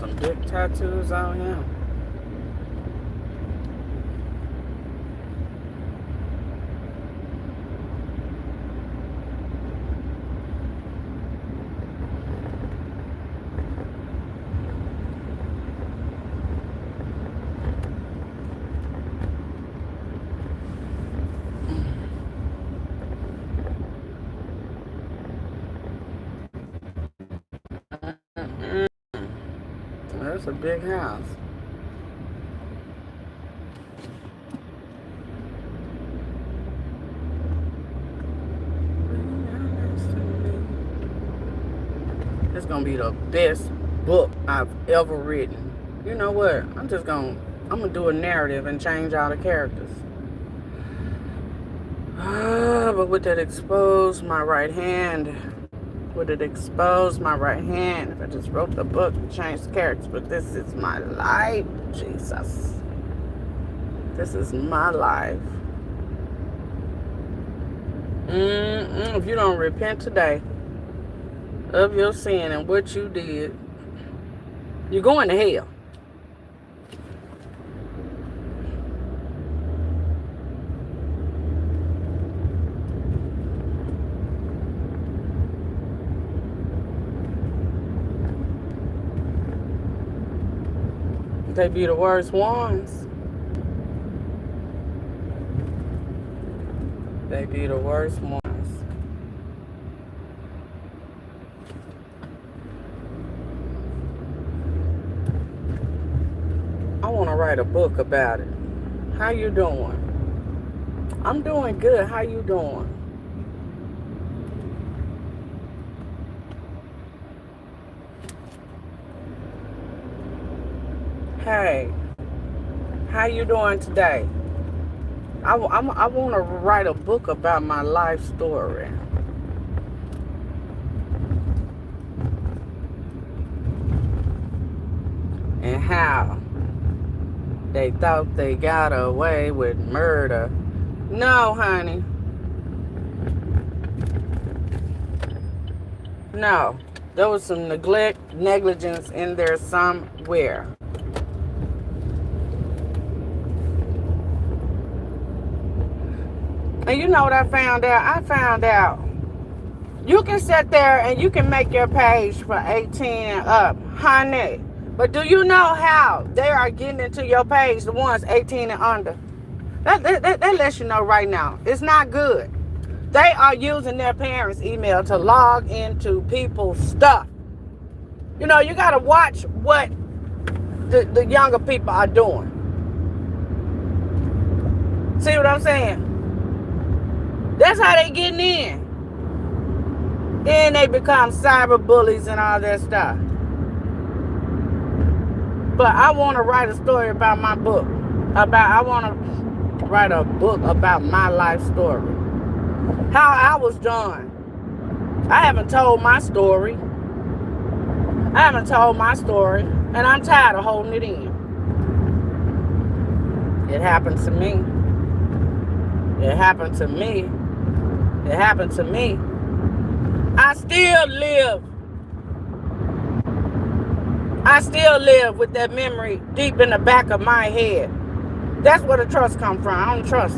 some big tattoos on him. That's a big house. It's gonna be the best book I've ever written. You know what? I'm gonna do a narrative and change all the characters. But would that expose my right hand? Would it expose my right hand if I just wrote the book and changed the characters? But this is my life, Jesus. This is my life. If you don't repent today of your sin and what you did, you're going to hell. They be the worst ones. They be the worst ones. I want to write a book about it. How you doing? I'm doing good. How you doing? Hey, how you doing today? I want to write a book about my life story. And how they thought they got away with murder. No, honey. No. There was some negligence in there somewhere. And you know what I found out? I found out you can sit there and you can make your page for 18 and up, honey. But do you know how they are getting into your page, the ones 18 and under? That lets you know right now. It's not good. They are using their parents' email to log into people's stuff. You know, you got to watch what the younger people are doing. See what I'm saying? That's how they getting in. Then they become cyber bullies and all that stuff. But I want to write a story about my book. I want to write a book about my life story. How I was done. I haven't told my story. And I'm tired of holding it in. It happened to me. It happened to me. It happened to me. I still live with that memory deep in the back of my head. That's where the trust comes from. I don't trust.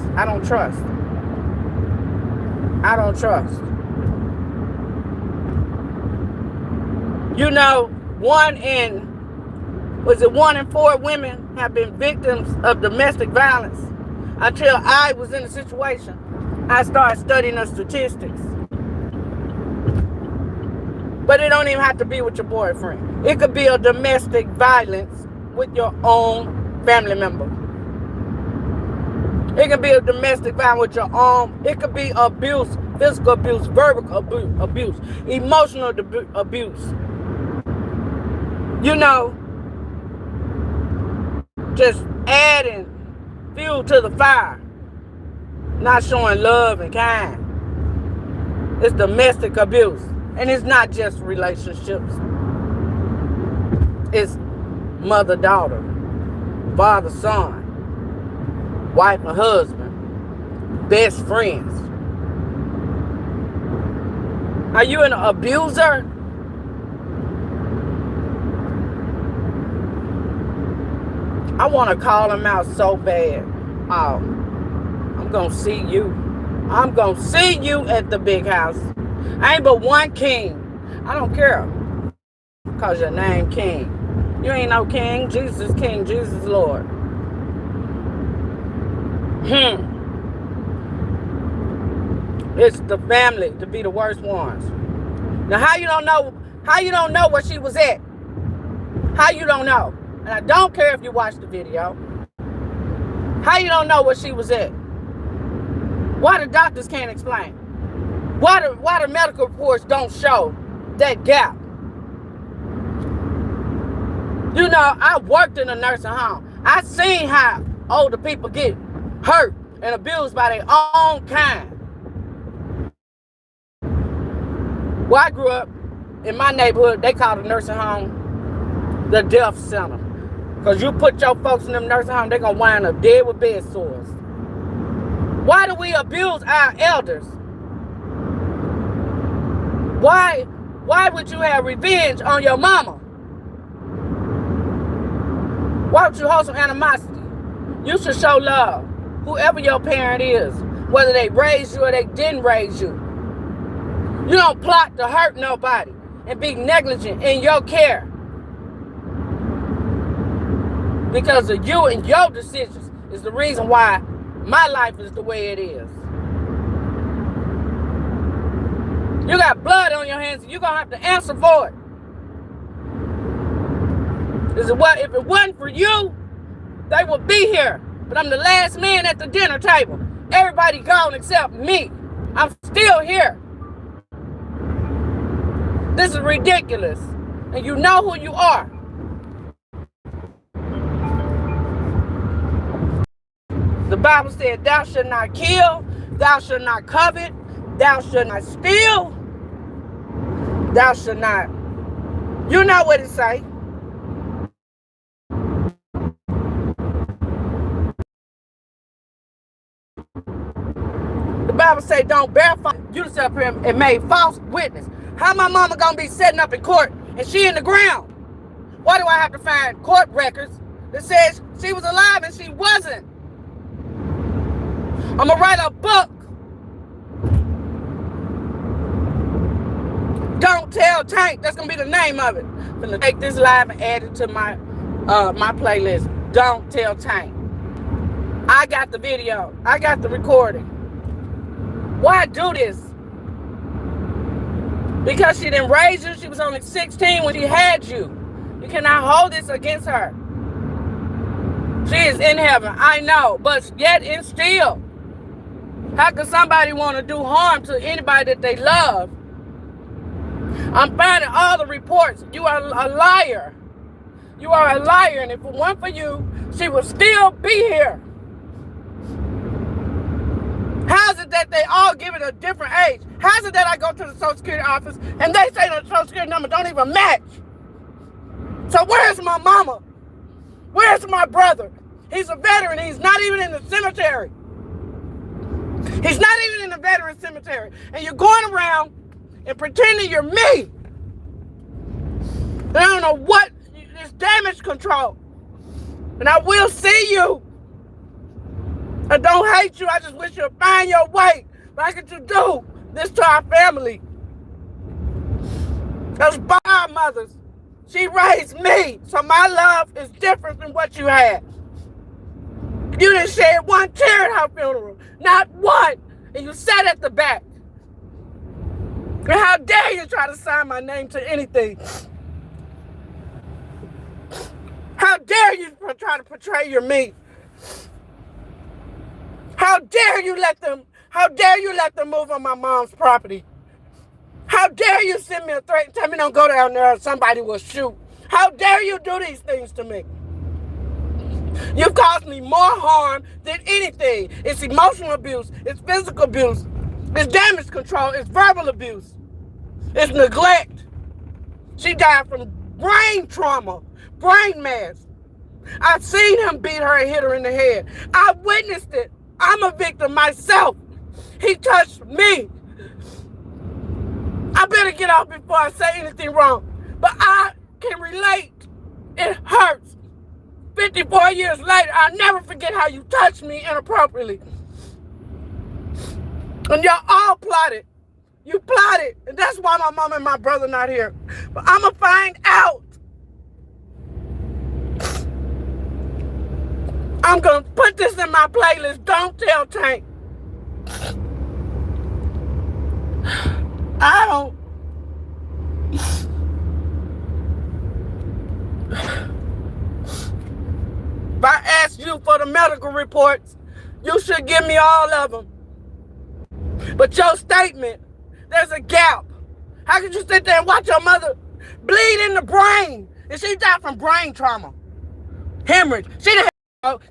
You know, 1 in 4 women have been victims of domestic violence. Until I was in a situation, I started studying the statistics. But it don't even have to be with your boyfriend. It could be a domestic violence with your own family member. It could be a domestic violence with your own. It could be abuse, physical abuse, verbal abuse, emotional abuse. You know, just adding fuel to the fire. Not showing love and kind. It's domestic abuse. And it's not just relationships. It's mother-daughter, father-son, wife and husband, best friends. Are you an abuser? I want to call him out so bad. Oh, I'm going to see you. I'm going to see you at the big house. I ain't but one king. I don't care. Because your name king. You ain't no king. Jesus is king. Jesus is Lord. It's the family to be the worst ones. Now, how you don't know where she was at? How you don't know? And I don't care if you watch the video. How you don't know where she was at? Why the doctors can't explain? Why the medical reports don't show that gap? You know, I worked in a nursing home. I seen how older people get hurt and abused by their own kind. Well, I grew up in my neighborhood. They called the nursing home the death center. Because you put your folks in them nursing homes, they're going to wind up dead with bed sores. Why do we abuse our elders? Why would you have revenge on your mama? Why would you hold some animosity? You should show love. Whoever your parent is, whether they raised you or they didn't raise you. You don't plot to hurt nobody and be negligent in your care. Because of you and your decisions is the reason why my life is the way it is. You got blood on your hands and you're going to have to answer for it. If it wasn't for you, they would be here. But I'm the last man at the dinner table. Everybody gone except me. I'm still here. This is ridiculous. And you know who you are. The Bible said, thou shalt not kill, thou shalt not covet, thou shalt not steal, thou shalt not. You know what it say. The Bible say, don't bear false. You just up here and made false witness. How my mama gonna be sitting up in court and she in the ground? Why do I have to find court records that says she was alive and she wasn't? I'm gonna write a book. Don't Tell Tank. That's gonna be the name of it. I'm gonna take this live and add it to my playlist. Don't Tell Tank. I got the video. I got the recording. Why do this? Because she didn't raise you. She was only 16 when she had you. You cannot hold this against her. She is in heaven. I know. But yet and still. How can somebody want to do harm to anybody that they love? I'm finding all the reports. You are a liar. You are a liar. And if it weren't for you, she would still be here. How's it that they all give it a different age? How's it that I go to the Social Security office and they say the Social Security number don't even match? So where's my mama? Where's my brother? He's a veteran. He's not even in the cemetery. He's not even in the veteran cemetery. And you're going around and pretending you're me. And I don't know what. It's damage control. And I will see you. I don't hate you. I just wish you'd find your way. Why could you do this to our family? Those bad mothers. She raised me. So my love is different than what you had. You didn't shed one tear at her funeral. Not one. And you sat at the back. And how dare you try to sign my name to anything? How dare you try to portray your me? How dare you let them move on my mom's property? How dare you send me a threat and tell me don't go down there or somebody will shoot? How dare you do these things to me? You've caused me more harm than anything. It's emotional abuse. It's physical abuse. It's damage control. It's verbal abuse. It's neglect. She died from brain trauma, brain mass. I've seen him beat her and hit her in the head. I witnessed it. I'm a victim myself. He touched me. I better get off before I say anything wrong. But I can relate. It hurts. 54 years later, I'll never forget how you touched me inappropriately. And y'all all plotted. You plotted. And that's why my mom and my brother not here. But I'm going to find out. I'm going to put this in my playlist. Don't tell Tank. I don't. If I ask you for the medical reports, you should give me all of them. But your statement, there's a gap. How could you sit there and watch your mother bleed in the brain? And she died from brain trauma. Hemorrhage. She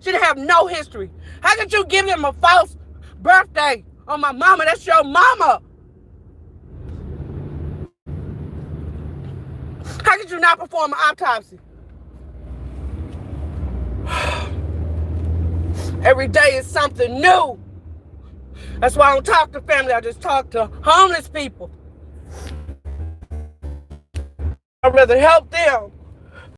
didn't have no history. How could you give him a false birthday on my mama? That's your mama. How could you not perform an autopsy? Every day is something new. That's why I don't talk to family. I just talk to homeless people. I'd rather help them